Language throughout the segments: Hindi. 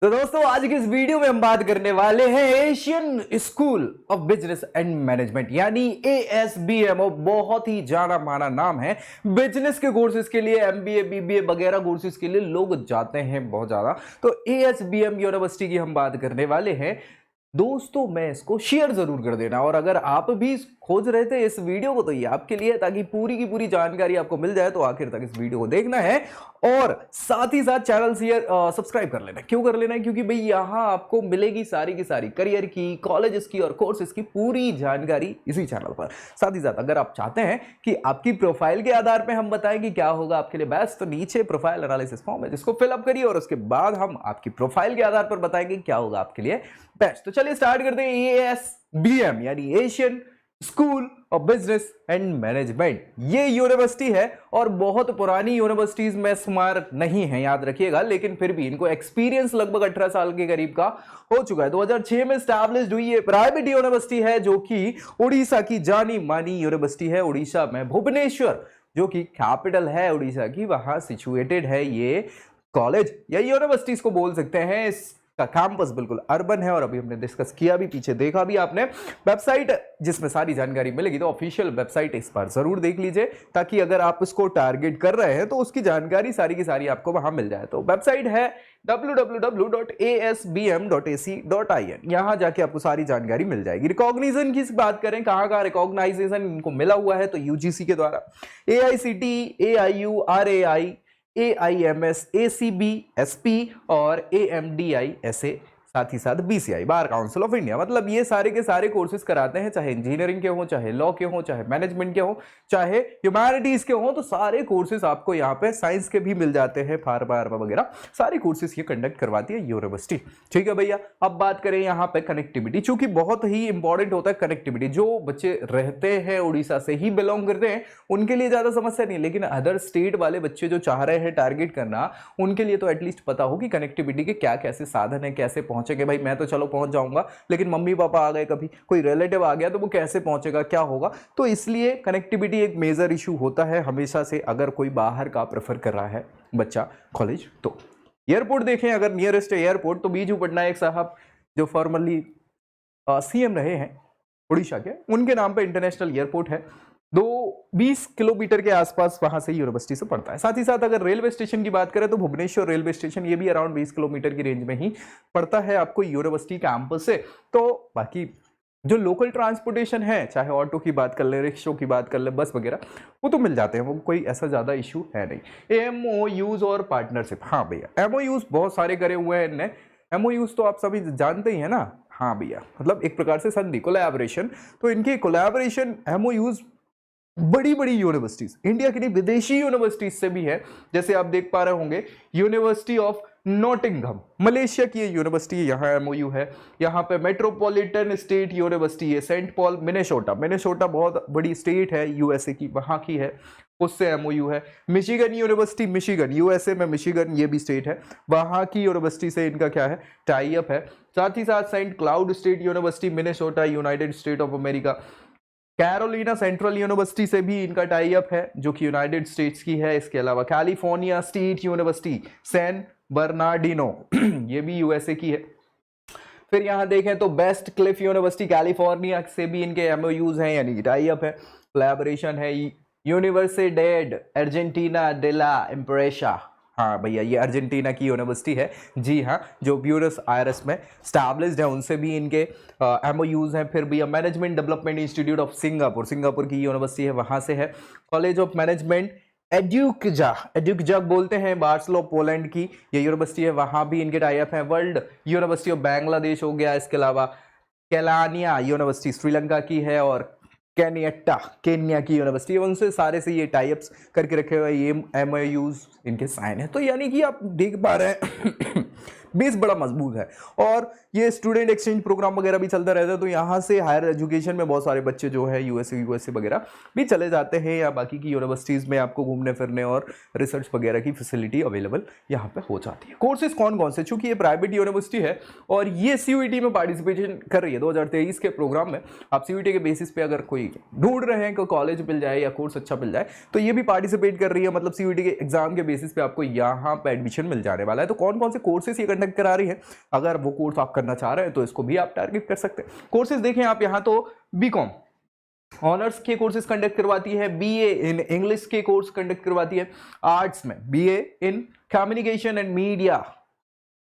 तो दोस्तों आज की इस वीडियो में हम बात करने वाले हैं Asian school of business and management यानी ASBM। और बहुत ही जाना माना नाम है। बिजनेस के कोर्सेज के लिए MBA BBA वगैरह कोर्सेज के लिए लोग जाते हैं बहुत ज्यादा। तो ASBM यूनिवर्सिटी की हम बात करने वाले हैं दोस्तों। मैं इसको शेयर जरूर कर देना, और अगर आप भी खोज रहे थे इस वीडियो को तो ये आपके लिए, ताकि पूरी की पूरी जानकारी आपको मिल जाए। तो आखिर तक इस वीडियो को देखना है और साथ ही साथ चैनल सब्सक्राइब कर लेना। क्यों कर लेना है? क्योंकि भाई यहां आपको मिलेगी सारी की सारी करियर की, कॉलेजेस की और कोर्सेज की पूरी जानकारी इसी चैनल पर। साथ ही साथ अगर आप चाहते हैं कि आपकी प्रोफाइल के आधार पर हम बताएं कि क्या होगा आपके लिए बेस्ट, तो नीचे प्रोफाइल एनालिसिस फॉर्म है जिसको फिलअप करिए और उसके बाद हम आपकी प्रोफाइल के आधार पर बताएंगे क्या होगा आपके लिए बेस्ट। तो चलिए स्टार्ट करते हैं। ASBM यानी Asian school of business and management, ये यूनिवर्सिटी है और बहुत पुरानी यूनिवर्सिटीज में शुमार नहीं है, याद रखिएगा। लेकिन फिर भी इनको एक्सपीरियंस लगभग 18 साल के करीब का हो चुका है। 2006 में स्टैब्लिश्ड हुई ये प्राइवेट यूनिवर्सिटी है जो कि उड़ीसा की जानी मानी यूनिवर्सिटी है। उड़ीसा में भुवनेश्वर जो कि कैपिटल है उड़ीसा की, वहां सिचुएटेड है ये कॉलेज या यूनिवर्सिटी इसको बोल सकते हैं। का कैंपस बिल्कुल अर्बन है और अभी हमने डिस्कस किया भी, पीछे देखा भी आपने वेबसाइट जिसमें सारी जानकारी मिलेगी। तो ऑफिशियल वेबसाइट इस बार जरूर देख लीजिए, ताकि अगर आप इसको टारगेट कर रहे हैं तो उसकी जानकारी सारी की सारी आपको वहां मिल जाए। तो वेबसाइट है www.asbm.ac.in। यहां जाके आपको सारी जानकारी मिल जाएगी। रिकॉग्निशन की बात करें, कहां का रिकॉग्नाइजेशन इनको मिला हुआ है, तो UGC के द्वारा, AICTE, AIU, RAI, AIMS, ACB, SP और AMDI, ऐसे साथ ही साथ BCI, bar council of India. मतलब ये सारे के सारे कोर्सेज कराते हैं, चाहे इंजीनियरिंग के हो, चाहे लॉ के हो, चाहे मैनेजमेंट के हो, चाहे ह्यूमैनिटीज के हो। तो सारे कोर्सेज आपको यहाँ पे, साइंस के भी मिल जाते हैं, फार्मा वगैरह सारे कोर्सेज ये कंडक्ट करवाती है यूनिवर्सिटी। ठीक है भैया। अब बात करें यहाँ पे कनेक्टिविटी, चूंकि बहुत ही इंपॉर्टेंट होता है कनेक्टिविटी। जो बच्चे रहते हैं उड़ीसा से ही बिलोंग करते हैं उनके लिए ज्यादा समस्या नहीं, लेकिन अदर स्टेट वाले बच्चे जो चाह रहे हैं टारगेट करना, उनके लिए तो एटलीस्ट पता हो कि कनेक्टिविटी के क्या कैसे साधन है, कैसे पहुंचेंगे। भाई मैं तो चलो पहुंच जाऊंगा, लेकिन मम्मी पापा आ गए, कभी कोई रिलेटिव आ गया, तो वो कैसे पहुंचेगा, क्या होगा। तो इसलिए कनेक्टिविटी एक मेजर इशू होता है हमेशा से, अगर कोई बाहर का प्रेफर कर रहा है बच्चा कॉलेज। तो एयरपोर्ट देखें, अगर नियरेस्ट एयरपोर्ट, तो बीजू पटनायक साहब जो फॉर्मरली CM रहे हैं उड़ीसा के, उनके नाम पे इंटरनेशनल एयरपोर्ट है। 20 किलोमीटर के आसपास वहां से यूनिवर्सिटी से पड़ता है। साथ ही साथ अगर रेलवे स्टेशन की बात करें तो भुवनेश्वर रेलवे स्टेशन, ये भी अराउंड 20 किलोमीटर की रेंज में ही पड़ता है आपको यूनिवर्सिटी कैंपस से। तो बाकी जो लोकल ट्रांसपोर्टेशन है, चाहे ऑटो की बात कर ले, रिक्शों की बात कर ले, बस वगैरह, वो तो मिल जाते हैं, वो कोई ऐसा ज्यादा इशू है नहीं। MOUs और पार्टनरशिप, हाँ भैया MOUs बहुत सारे करे हुए हैं इनने। MOUs तो आप सभी जानते ही है ना। हाँ भैया, मतलब एक प्रकार से संधि, कोलैबोरेशन। तो इनके कोलैबोरेशन MOUs बड़ी बड़ी यूनिवर्सिटीज, इंडिया की नहीं विदेशी यूनिवर्सिटीज से भी है। जैसे आप देख पा रहे होंगे यूनिवर्सिटी ऑफ नॉटिंघम, मलेशिया की ये यूनिवर्सिटी, यहाँ MOU है। यहाँ पे मेट्रोपॉलिटन स्टेट यूनिवर्सिटी है सेंट पॉल मिनेसोटा, मिनेसोटा बहुत बड़ी स्टेट है USA की, वहाँ की है, उससे MOU है। मिशिगन यूनिवर्सिटी, मिशिगन USA में मिशिगन, ये भी स्टेट है, वहाँ की यूनिवर्सिटी से इनका क्या है, टाई अप है। साथ ही साथ Saint Cloud State University, Minnesota, United State of America. Carolina Central University से भी इनका टाई अप है, जो कि यूनाइटेड स्टेट्स की है। इसके अलावा California State University San Bernardino ये भी USA की है। फिर यहां देखें तो बेस्ट क्लिफ यूनिवर्सिटी कैलिफोर्निया से भी इनके MOUs हैं, यानी टाई अप है, कोलैबोरेशन है। यूनिवर्सिडेड अर्जेंटीना डे ला इम्प्रेसा, हाँ भैया ये अर्जेंटीना की यूनिवर्सिटी है, जी हाँ, जो ब्यूनस आयर्स में स्टैब्लिश्ड है, उनसे भी इनके MOUs हैं। फिर भैया management development institute of Singapore, Singapore की यूनिवर्सिटी है, वहां से है। कॉलेज ऑफ मैनेजमेंट एड्यूकजा बोलते हैं, बार्सलो पोलैंड की ये यूनिवर्सिटी है, वहां भी इनके टाई अप है। वर्ल्ड यूनिवर्सिटी ऑफ बांग्लादेश हो गया। इसके अलावा केलानिया यूनिवर्सिटी श्रीलंका की है, और केनियट्टा केन्या की यूनिवर्सिटी, उनसे सारे से ये टाइप्स करके रखे हुए, ये MOUs इनके साइन है। तो यानी कि आप देख पा रहे हैं बेस बड़ा मजबूत है। और ये स्टूडेंट एक्सचेंज प्रोग्राम वगैरह भी चलता रहता है, तो यहाँ से हायर एजुकेशन में बहुत सारे बच्चे जो है USA वगैरह भी चले जाते हैं, या बाकी की यूनिवर्सिटीज़ में आपको घूमने फिरने और रिसर्च वगैरह की फैसिलिटी अवेलेबल यहाँ पे हो जाती है। कोर्सेज कौन कौन से, चूंकि ये प्राइवेट यूनिवर्सिटी है और ये CUET में पार्टिसिपेशन कर रही है 2023 के प्रोग्राम में। आप CUET के बेसिस पे अगर कोई ढूंढ रहे हैं कि कॉलेज मिल जाए या कोर्स अच्छा मिल जाए, तो ये भी पार्टिसिपेट कर रही है। मतलब CUET के एग्जाम के बेसिस पे आपको यहाँ पे एडमिशन मिल जाने वाला है। तो कौन कौन से कोर्सेज ये कंडक्ट कंडक्ट करा रही है। अगर वो कोर्स आप करना चाह रहे हैं तो इसको भी आप टारगेट कर सकते हैं। कोर्सेज देखें आप यहाँ तो बीकॉम ऑनर्स के कोर्सेज कंडक्ट करवाती है, बीए इन इंग्लिश के कोर्स कंडक्ट करवाती है, आर्ट्स में BA in communication and media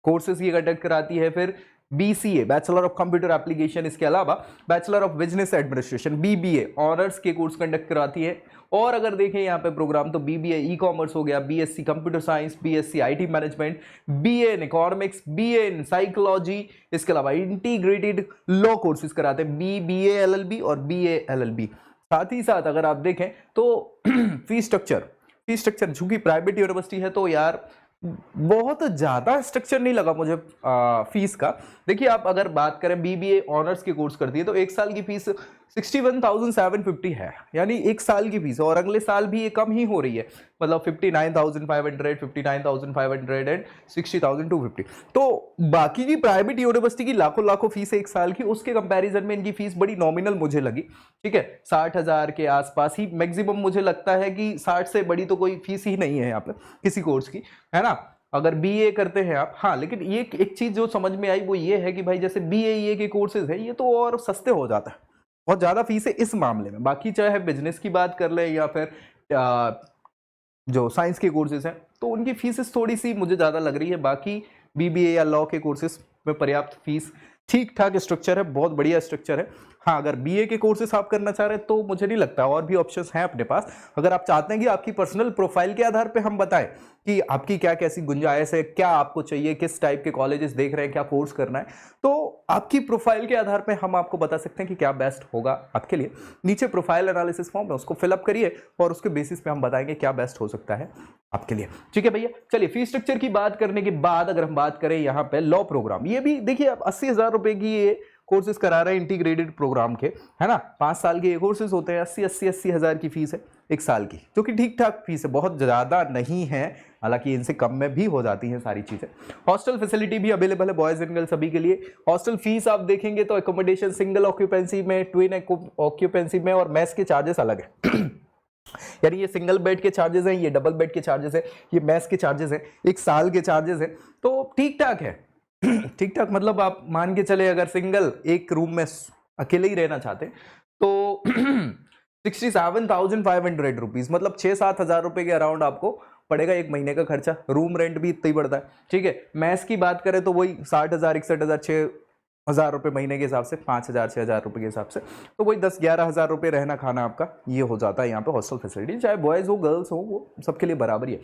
courses ये कंडक्ट कराती है, फिर BCA bachelor of computer application, इसके अलावा bachelor of business administration BBA honours के कोर्स कंडक्ट कराती है। और अगर देखें यहाँ पे प्रोग्राम तो बीबीए ई कॉमर्स हो गया, BSc computer science, BSc IT management, BA in economics, BA in psychology, इसके अलावा इंटीग्रेटेड लॉ कोर्सेज कराते हैं बीए एलएलबी और बीए एलएलबी। साथ ही साथ अगर आप देखें तो फीस स्ट्रक्चर चूंकि प्राइवेट यूनिवर्सिटी है तो यार बहुत ज्यादा स्ट्रक्चर नहीं लगा मुझे फीस का। देखिए आप अगर बात करें बीबीए ऑनर्स के कोर्स करती है तो एक साल की फीस 61,750 है, यानी एक साल की फीस, और अगले साल भी ये कम ही हो रही है, मतलब 59,500, 59,500 एंड 60,250। तो बाकी की प्राइवेट यूनिवर्सिटी की लाखों फीस है एक साल की, उसके कंपैरिजन में इनकी फीस बड़ी नॉमिनल मुझे लगी। ठीक है, 60,000 के आसपास ही मैक्सिमम मुझे लगता है कि 60 से बड़ी तो कोई फीस ही नहीं है यहाँ पे किसी कोर्स की, है ना, अगर बीए करते हैं आप। हाँ, लेकिन ये एक चीज जो समझ में आई वो ये है कि भाई जैसे बीए के कोर्सेज है ये तो और सस्ते हो जाता है, बहुत ज्यादा फीस है इस मामले में। बाकी चाहे बिजनेस की बात कर ले या फिर जो साइंस के कोर्सेज हैं तो उनकी फीसेस थोड़ी सी मुझे ज्यादा लग रही है। बाकी बीबीए या लॉ के कोर्सेज में पर्याप्त फीस, ठीक ठाक स्ट्रक्चर है, बहुत बढ़िया स्ट्रक्चर है। हाँ, अगर बीए के कोर्सेस आप करना चाह रहे हैं तो मुझे नहीं लगता, और भी ऑप्शंस हैं अपने पास। अगर आप चाहते हैं कि आपकी पर्सनल प्रोफाइल के आधार पे हम बताएं कि आपकी क्या कैसी गुंजाइश है, क्या आपको चाहिए, किस टाइप के कॉलेजेस देख रहे हैं, क्या कोर्स करना है, तो आपकी प्रोफाइल के आधार पे हम आपको बता सकते हैं कि क्या बेस्ट होगा आपके लिए। नीचे प्रोफाइल एनालिसिस फॉर्म है, उसको फिलअप करिए और उसके बेसिस पे हम बताएंगे क्या बेस्ट हो सकता है आपके लिए। ठीक है भैया, चलिए फीस स्ट्रक्चर की बात करने के बाद अगर हम बात करें यहाँ पे लॉ प्रोग्राम, ये भी देखिए आप 80,000 रुपए की ये कोर्सेज करा रहे हैं इंटीग्रेटेड प्रोग्राम के, है ना, 5 साल के ये कोर्सेज होते हैं। 80,000 की फीस है एक साल की, जो कि ठीक ठाक फीस है, बहुत ज्यादा नहीं है, हालांकि इनसे कम में भी हो जाती हैं सारी चीजें। हॉस्टल फैसिलिटी भी अवेलेबल है बॉयज एंड गर्ल्स सभी के लिए। हॉस्टल फीस आप देखेंगे तो एकोमोडेशन सिंगल ऑक्यूपेंसी में, ट्विन ऑक्यूपेंसी में और मेस के चार्जेस अलग है यानी ये सिंगल बेड के चार्जेस हैं, ये डबल बेड के चार्जेस हैं, ये मेस के चार्जेस हैं, एक साल के चार्जेस हैं, तो ठीक ठाक है ठीक ठाक, मतलब आप मान के चले अगर सिंगल एक रूम में अकेले ही रहना चाहते तो 67,500 रुपीज, मतलब 6-7 हजार रुपए के अराउंड आपको पड़ेगा एक महीने का खर्चा। रूम रेंट भी इतना ही पड़ता है। ठीक है, मैस की बात करें तो वही 60,000, 61,000, 6,000 रुपए महीने के हिसाब से, 5,000, 6,000 रुपए के हिसाब से, तो वही 10-11 हजार रुपए रहना खाना आपका ये हो जाता है यहाँ पे हॉस्टल फैसिलिटी, चाहे बॉयज हो गर्ल्स हो, वो सबके लिए बराबर ही है।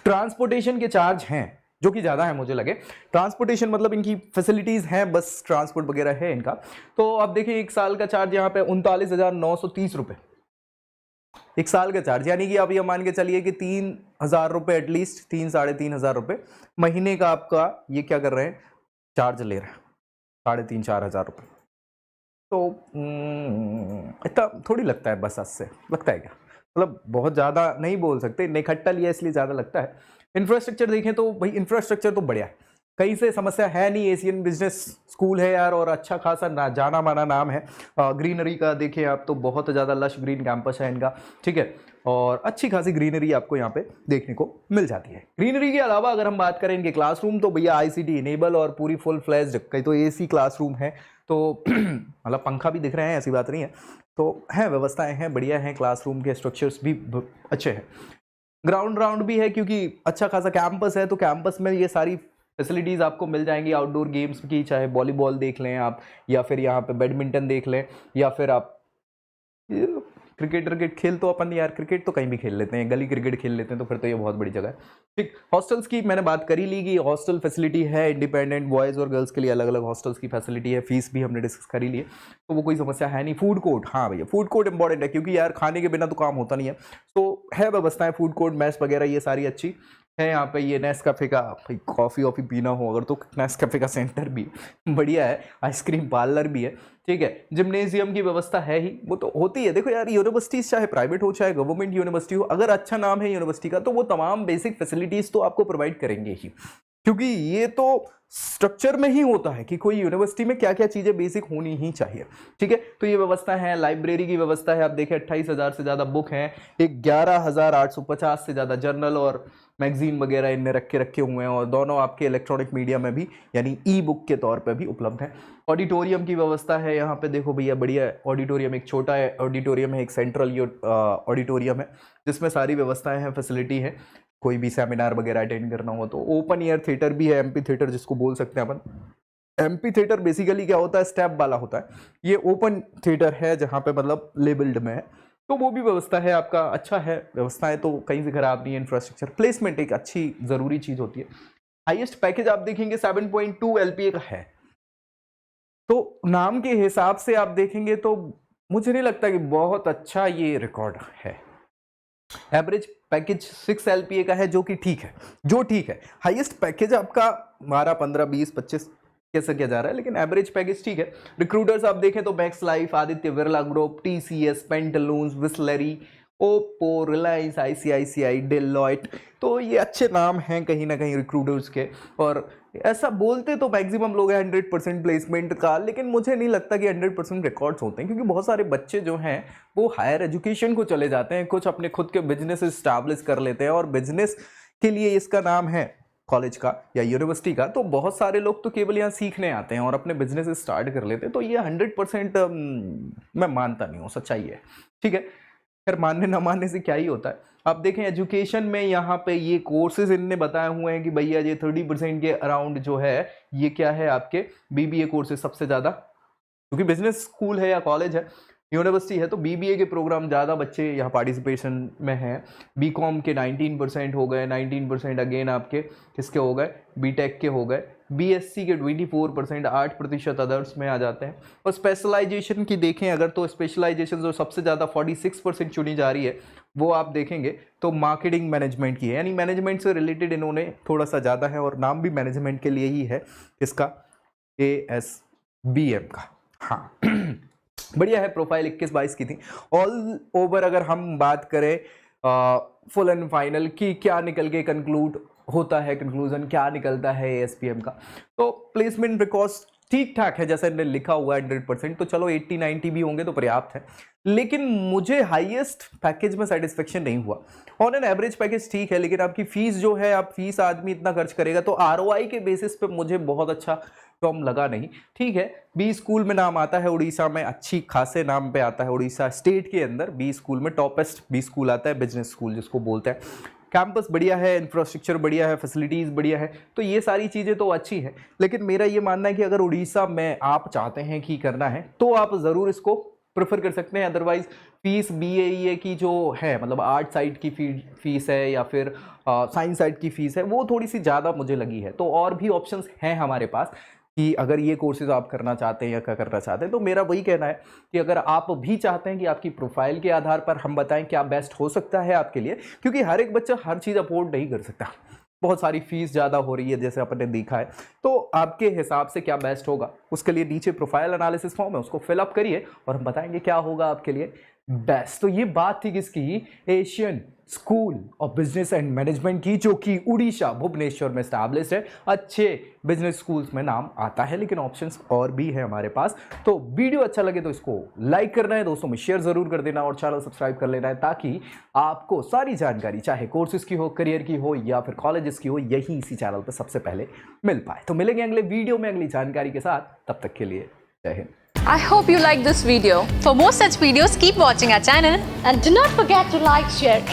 ट्रांसपोर्टेशन के चार्ज हैं जो कि ज्यादा है मुझे लगे। ट्रांसपोर्टेशन मतलब इनकी फैसिलिटीज हैं, बस ट्रांसपोर्ट वगैरह है इनका। तो अब देखिए एक साल का चार्ज यहाँ पे 39,930 रुपए एक साल का चार्ज, यानी कि आप ये मान के चलिए कि 3,000 रुपए एटलीस्ट, 3-3,500 रुपए महीने का आपका ये क्या कर रहे हैं, चार्ज ले रहे हैं, 3,500-4,000 रुपए। तो इतना थोड़ी लगता है बस से, लगता है क्या, मतलब बहुत ज्यादा नहीं बोल सकते, निखट्टा लिया इसलिए ज्यादा लगता है। इंफ्रास्ट्रक्चर देखें तो भाई इंफ्रास्ट्रक्चर तो बढ़िया है, कहीं से समस्या है नहीं, एशियन बिजनेस स्कूल है यार, और अच्छा खासा जाना माना नाम है। ग्रीनरी का देखें आप तो बहुत ज़्यादा लश ग्रीन कैंपस है इनका। ठीक है, और अच्छी खासी ग्रीनरी आपको यहाँ पे देखने को मिल जाती है। ग्रीनरी के अलावा अगर हम बात करें इनके क्लासरूम तो भैया ICT इनेबल और पूरी फुल फ्लैश्ड, कई तो AC क्लासरूम है, तो मतलब पंखा भी दिख रहे हैं, ऐसी बात नहीं है, तो है व्यवस्थाएं हैं, बढ़िया हैं, क्लासरूम के स्ट्रक्चर्स भी अच्छे हैं। ग्राउंड राउंड भी है क्योंकि अच्छा खासा कैंपस है, तो कैंपस में ये सारी फैसिलिटीज आपको मिल जाएंगी आउटडोर गेम्स की, चाहे वॉलीबॉल देख लें आप, या फिर यहाँ पे बैडमिंटन देख लें, या फिर आप क्रिकेट खेल तो अपन यार क्रिकेट तो कहीं भी खेल लेते हैं, गली क्रिकेट खेल लेते हैं, तो फिर तो ये बहुत बड़ी जगह है। ठीक, हॉस्टल्स की मैंने बात कर ही ली कि हॉस्टल फैसिलिटी है इंडिपेंडेंट, बॉयज़ और गर्ल्स के लिए अलग अलग हॉस्टल्स की फैसिलिटी है, फीस भी हमने डिस्कस कर ही ली है, तो वो कोई समस्या है नहीं। फूड कोर्ट, हाँ भैया फूड कोर्ट इंपॉर्टेंट है क्योंकि यार खाने के बिना तो काम होता नहीं है, तो है व्यवस्थाएं, फूड कोर्ट, मेस वगैरह ये सारी अच्छी है यहाँ पे। ये नेस्कैफे का भाई कॉफ़ी वॉफ़ी पीना हो अगर तो नेस्कैफे का सेंटर भी बढ़िया है, आइसक्रीम पार्लर भी है। ठीक है, जिम्नेजियम की व्यवस्था है ही, वो तो होती है। देखो यार यूनिवर्सिटीज चाहे प्राइवेट हो चाहे गवर्नमेंट यूनिवर्सिटी हो, अगर अच्छा नाम है यूनिवर्सिटी का तो वो तमाम बेसिक फैसिलिटीज तो आपको प्रोवाइड करेंगे ही, क्योंकि ये तो स्ट्रक्चर में ही होता है कि कोई यूनिवर्सिटी में क्या क्या चीजें बेसिक होनी ही चाहिए। ठीक है, तो ये व्यवस्था है। लाइब्रेरी की व्यवस्था है, आप देखें 28,000 से ज्यादा बुक हैं, 11,850 से ज्यादा जर्नल और मैगजीन वगैरह इनने रखे हुए हैं और दोनों आपके इलेक्ट्रॉनिक मीडिया में भी यानी ई बुक के तौर पे भी उपलब्ध है। ऑडिटोरियम की व्यवस्था है यहाँ पे, देखो भैया बढ़िया ऑडिटोरियम, एक छोटा ऑडिटोरियम है, एक सेंट्रल ऑडिटोरियम है जिसमें सारी व्यवस्थाएं हैं, फैसिलिटी है। कोई भी सेमिनार वगैरह अटेंड करना हो तो ओपन एयर थिएटर भी है, एमपी थिएटर जिसको बोल सकते हैं अपन। एमपी थिएटर बेसिकली क्या होता है, स्टेप वाला होता है, ये ओपन थिएटर है जहाँ पे मतलब लेबल्ड में है, तो वो भी व्यवस्था है आपका, अच्छा है, व्यवस्थाएं तो कहीं से खराब नहीं है। इंफ्रास्ट्रक्चर प्लेसमेंट एक अच्छी जरूरी चीज होती है। हाईएस्ट पैकेज आप देखेंगे 7.2 LPA का है, तो नाम के हिसाब से आप देखेंगे तो मुझे नहीं लगता कि बहुत अच्छा ये रिकॉर्ड है। एवरेज पैकेज 6 LPA का है जो कि ठीक है, जो ठीक है। हाईएस्ट पैकेज आपका 12, 15, 20, 25 कैसे किया जा रहा है, लेकिन एवरेज पैकेज ठीक है। रिक्रूटर्स आप देखें तो Max Life, Aditya Birla group, TCS, Pantaloons, Bisleri, Oppo, Reliance, ICICI, Deloitte, तो ये अच्छे नाम हैं कहीं ना कहीं रिक्रूटर्स के। और ऐसा बोलते तो मैक्सिमम लोग हैं 100% प्लेसमेंट का, लेकिन मुझे नहीं लगता कि 100% रिकॉर्ड्स होते हैं, क्योंकि बहुत सारे बच्चे जो हैं वो हायर एजुकेशन को चले जाते हैं, कुछ अपने खुद के बिजनेस इस्टेब्लिश कर लेते हैं और बिजनेस के लिए इसका नाम है कॉलेज का या यूनिवर्सिटी का, तो बहुत सारे लोग तो केवल यहाँ सीखने आते हैं और अपने बिजनेस स्टार्ट कर लेते हैं। तो ये 100% मैं मानता नहीं हूँ, सच्चाई है, ठीक है। खैर मानने ना मानने से क्या ही होता है। आप देखें एजुकेशन में यहाँ पे ये कोर्सेज इनने बताए हुए हैं कि भैया ये 30% के अराउंड जो है ये क्या है आपके BBA कोर्सेज सबसे ज़्यादा, क्योंकि बिजनेस स्कूल है या कॉलेज है, यूनिवर्सिटी है, तो BBA के प्रोग्राम ज़्यादा बच्चे यहाँ पार्टिसिपेशन में हैं। BCom के 19% हो गए, 19% अगेन आपके किसके हो गए, BTech के हो गए, BSc के 24%, 8% अदर्स में आ जाते हैं। और स्पेशलाइजेशन की देखें अगर तो स्पेशलाइजेशन जो सबसे ज़्यादा 46% चुनी जा रही है वो आप देखेंगे तो मार्केटिंग मैनेजमेंट की है, यानी मैनेजमेंट से रिलेटेड इन्होंने थोड़ा सा ज़्यादा है और नाम भी मैनेजमेंट के लिए ही है, इसका ASBM का। हाँ बढ़िया है। प्रोफाइल 21-22 की थी। ऑल ओवर अगर हम बात करें फुल एंड फाइनल की क्या निकल के कंक्लूड होता है, कंक्लूजन क्या निकलता है ASPM का, तो प्लेसमेंट रिकॉर्ड्स ठीक ठाक है जैसे इन्होंने लिखा हुआ है 100%, तो चलो 80-90 भी होंगे तो पर्याप्त है। लेकिन मुझे हाईएस्ट पैकेज में सेटिस्फेक्शन नहीं हुआ। ऑन एन एवरेज पैकेज ठीक है, लेकिन आपकी फीस जो है, आप फीस आदमी इतना खर्च करेगा तो ROI के बेसिस पे मुझे बहुत अच्छा टॉम लगा नहीं। ठीक है, बी स्कूल में नाम आता है उड़ीसा में, अच्छी खासे नाम पे आता है उड़ीसा स्टेट के अंदर। बी स्कूल में टॉपेस्ट बी स्कूल आता है, बिजनेस स्कूल जिसको बोलते हैं। कैंपस बढ़िया है, इंफ्रास्ट्रक्चर बढ़िया है, फैसिलिटीज़ बढ़िया है, तो ये सारी चीज़ें तो अच्छी है। लेकिन मेरा ये मानना है कि अगर उड़ीसा में आप चाहते हैं कि करना है तो आप ज़रूर इसको प्रेफर कर सकते हैं। अदरवाइज फीस BAE की जो है, मतलब आर्ट साइड की फीस है या फिर साइंस साइड की फीस है, वो थोड़ी सी ज़्यादा मुझे लगी है। तो और भी ऑप्शंस हैं हमारे पास कि अगर ये कोर्सेज आप करना चाहते हैं या क्या करना चाहते हैं। तो मेरा वही कहना है कि अगर आप भी चाहते हैं कि आपकी प्रोफाइल के आधार पर हम बताएं क्या बेस्ट हो सकता है आपके लिए, क्योंकि हर एक बच्चा हर चीज़ अफोर्ड नहीं कर सकता, बहुत सारी फीस ज़्यादा हो रही है जैसे अपन ने देखा है। तो आपके हिसाब से क्या बेस्ट होगा, उसके लिए नीचे प्रोफाइल एनालिसिस फॉर्म है, उसको फिलअप करिए और हम बताएंगे क्या होगा आपके लिए बेस्ट। तो ये बात थी किसकी, Asian school of business and management की, जो कि उड़ीसा भुवनेश्वर में स्टैब्लिश है। अच्छे बिजनेस स्कूल्स में नाम आता है, लेकिन ऑप्शंस और भी है हमारे पास। तो वीडियो अच्छा लगे तो इसको लाइक करना है, दोस्तों में शेयर जरूर कर देना और चैनल सब्सक्राइब कर लेना है, ताकि आपको सारी जानकारी चाहे कोर्सेज की हो, करियर की हो या फिर कॉलेजेस की हो, यही इसी चैनल पर सबसे पहले मिल पाए। तो मिलेंगे अगले वीडियो में अगली जानकारी के साथ, तब तक के लिए जय Hind. I hope you like this video. For more such videos, keep watching our channel and do not forget to like, share